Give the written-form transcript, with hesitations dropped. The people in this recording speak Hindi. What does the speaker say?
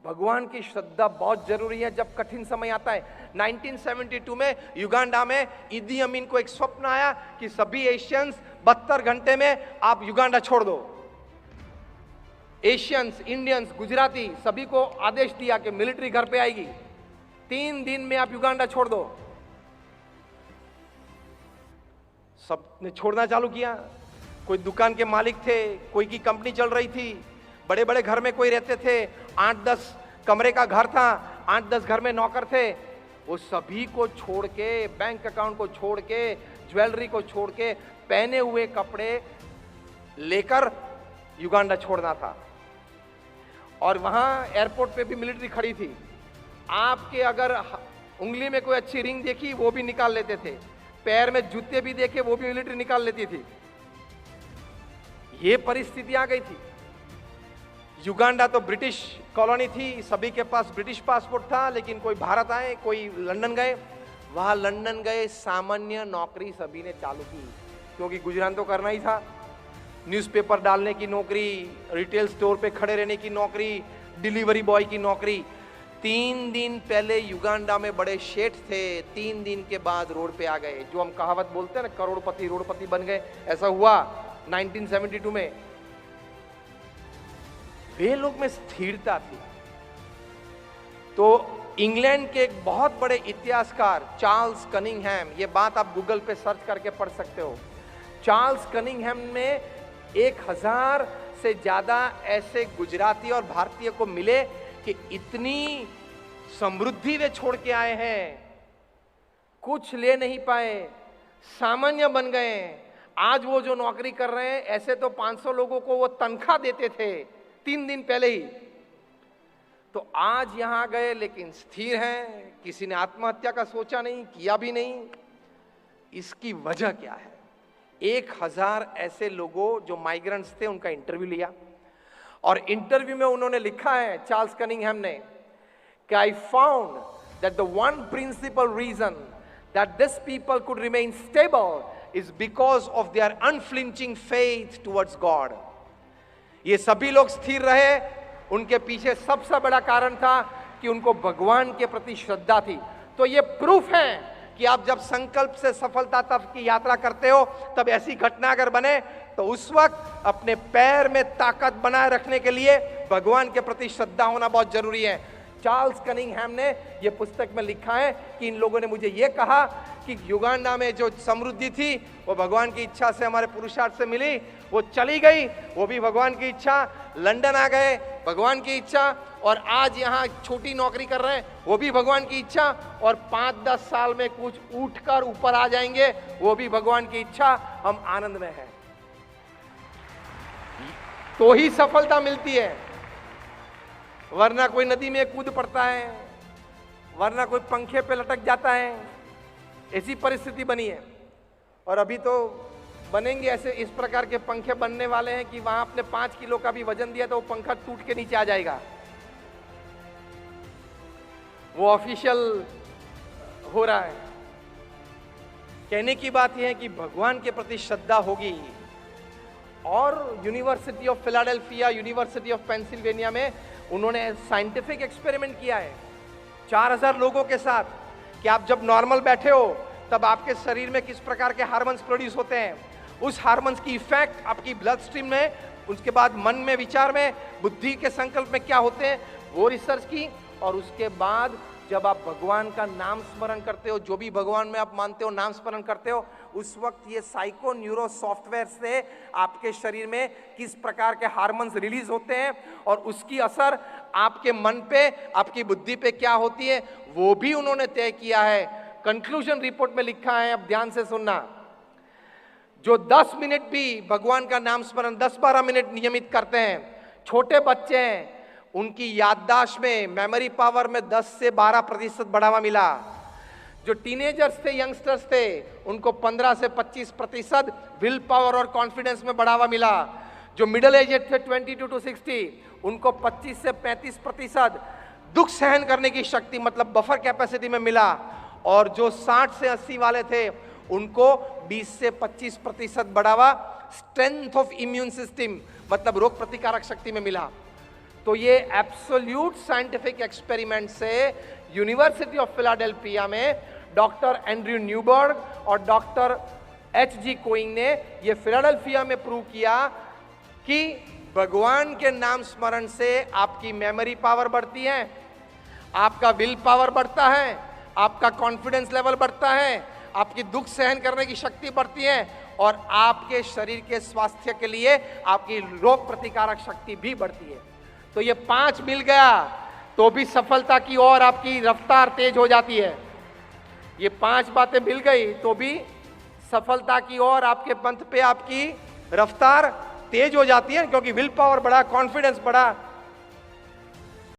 भगवान की श्रद्धा बहुत जरूरी है जब कठिन समय आता है। 1972 में युगांडा में इदी अमीन को एक स्वप्न आया कि सभी एशियंस 72 घंटे में आप युगांडा छोड़ दो। एशियंस, इंडियंस, गुजराती सभी को आदेश दिया कि मिलिट्री घर पे आएगी, 3 दिन में आप युगांडा छोड़ दो। सबने छोड़ना चालू किया। कोई दुकान के मालिक थे, कोई की कंपनी चल रही थी, बड़े बड़े घर में कोई रहते थे, 8-10 कमरे का घर था, 8-10 घर में नौकर थे, वो सभी को छोड़ के, बैंक अकाउंट को छोड़ के, ज्वेलरी को छोड़ के, पहने हुए कपड़े लेकर युगांडा छोड़ना था। और वहां एयरपोर्ट पे भी मिलिट्री खड़ी थी। आपके अगर उंगली में कोई अच्छी रिंग देखी वो भी निकाल लेते थे, पैर में जूते भी देखे वो भी मिलिट्री निकाल लेती थी। ये परिस्थिति आ गई थी। युगांडा तो ब्रिटिश कॉलोनी थी, सभी के पास ब्रिटिश पासपोर्ट था, लेकिन कोई भारत आए, कोई लंदन गए। वहां लंदन गए, सामान्य नौकरी सभी ने चालू की, क्योंकि गुजरान तो करना ही था। न्यूज़पेपर डालने की नौकरी, रिटेल स्टोर पे खड़े रहने की नौकरी, डिलीवरी बॉय की नौकरी। 3 दिन पहले युगांडा में बड़े शेठ थे, 3 दिन के बाद रोड पे आ गए। जो हम कहावत बोलते हैं ना, करोड़पति रोडपति बन गए, ऐसा हुआ 1972 में। वे लोग में स्थिरता थी। तो इंग्लैंड के एक बहुत बड़े इतिहासकार चार्ल्स कनिंघम, ये बात आप गूगल पे सर्च करके पढ़ सकते हो। चार्ल्स कनिंघम में 1000 से ज्यादा ऐसे गुजराती और भारतीय को मिले कि इतनी समृद्धि वे छोड़ के आए हैं, कुछ ले नहीं पाए, सामान्य बन गए। आज वो जो नौकरी कर रहे हैं, ऐसे तो 500 लोगों को वो तनख्वाह देते थे 3 दिन पहले ही। तो आज यहां गए लेकिन स्थिर हैं, किसी ने आत्महत्या का सोचा नहीं, किया भी नहीं। इसकी वजह क्या है? 1000 ऐसे लोगों जो माइग्रेंट्स थे, उनका इंटरव्यू लिया, और इंटरव्यू में उन्होंने लिखा है, चार्ल्स कनिंघम ने, कि I found that the one principal reason that this people could remain stable is because of their unflinching faith towards God. ये सभी लोग स्थिर रहे, उनके पीछे सबसे बड़ा कारण था कि उनको भगवान के प्रति श्रद्धा थी। तो ये प्रूफ है कि आप जब संकल्प से सफलता तक की यात्रा करते हो, तब ऐसी घटना अगर बने तो उस वक्त अपने पैर में ताकत बनाए रखने के लिए भगवान के प्रति श्रद्धा होना बहुत जरूरी है। चार्ल्स कनिंघम ने ये पुस्तक में लिखा है कि इन लोगों ने मुझे ये कहा कि युगांडा में जो समृद्धि थी वो भगवान की इच्छा से, हमारे पुरुषार्थ से मिली, वो चली गई, वो भी भगवान की इच्छा। लंदन आ गए, भगवान की इच्छा, और आज यहाँ छोटी नौकरी कर रहे हैं, वो भी भगवान की इच्छा, और 5-10 साल में कुछ उठकर ऊपर आ जाएंगे, वो भी भगवान की इच्छा। हम आनंद में हैं, तो ही सफलता मिलती है, वरना कोई नदी में कूद पड़ता है, वरना कोई पंखे पे लटक जाता है। ऐसी परिस्थिति बनी है, और अभी तो बनेंगे ऐसे, इस प्रकार के पंखे बनने वाले हैं कि वहां अपने 5 किलो का भी वजन दिया तो वो पंखा टूट के नीचे आ जाएगा। वो ऑफिशियल हो रहा है। कहने की बात यह है कि भगवान के प्रति श्रद्धा होगी। और university of Philadelphia, university of Pennsylvania में उन्होंने साइंटिफिक एक्सपेरिमेंट किया है 4000 लोगों के साथ, कि आप जब नॉर्मल बैठे हो तब आपके शरीर में किस प्रकार के हार्मोन्स प्रोड्यूस होते हैं, उस हार्मोन्स की इफेक्ट आपकी ब्लड स्ट्रीम में, उसके बाद मन में, विचार में, बुद्धि के संकल्प में क्या होते हैं, वो रिसर्च की। और उसके बाद जब आप भगवान का नाम स्मरण करते हो, जो भी भगवान में आप मानते हो नाम स्मरण करते हो, उस वक्त ये साइको न्यूरो सॉफ्टवेयर से आपके शरीर में किस प्रकार के हार्मोन्स रिलीज होते हैं और उसकी असर आपके मन पे, आपकी बुद्धि पे क्या होती है, वो भी उन्होंने तय किया है। कंक्लूजन रिपोर्ट में लिखा है, अब ध्यान से सुनना, जो 10 मिनट भी भगवान का नाम स्मरण 10-12 मिनट नियमित करते हैं, छोटे बच्चे हैं, उनकी याददाश्त में, मेमोरी पावर में 10 से 12% बढ़ावा मिला। जो टीनेजर्स थे, यंगस्टर्स थे, उनको 15 से 25% विल पावर और कॉन्फिडेंस में बढ़ावा मिला। जो मिडिल एजेड थे 22 to 60, उनको 25 से 35% दुख सहन करने की शक्ति, मतलब बफर कैपेसिटी में मिला। और जो 60 से 80 वाले थे, उनको 20 से 25% बढ़ावा स्ट्रेंथ ऑफ इम्यून सिस्टम, मतलब रोग प्रतिकारक शक्ति में मिला। तो ये एब्सोल्यूट साइंटिफिक एक्सपेरिमेंट से यूनिवर्सिटी ऑफ फिलाडेल्फिया में डॉक्टर एंड्रयू न्यूबर्ग और डॉक्टर H.G. कोइंग ने ये फिलाडेल्फिया में प्रूव किया कि भगवान के नाम स्मरण से आपकी मेमोरी पावर बढ़ती है, आपका विल पावर बढ़ता है, आपका कॉन्फिडेंस लेवल बढ़ता है, आपकी दुख सहन करने की शक्ति बढ़ती है और आपके शरीर के स्वास्थ्य के लिए आपकी रोग प्रतिकारक शक्ति भी बढ़ती है। तो ये 5 मिल गया तो भी सफलता की ओर आपकी रफ्तार तेज हो जाती है। ये 5 बातें मिल गई तो भी सफलता की ओर आपके पंथ पे आपकी रफ्तार तेज हो जाती है, क्योंकि विल पावर बढ़ा, कॉन्फिडेंस बढ़ा,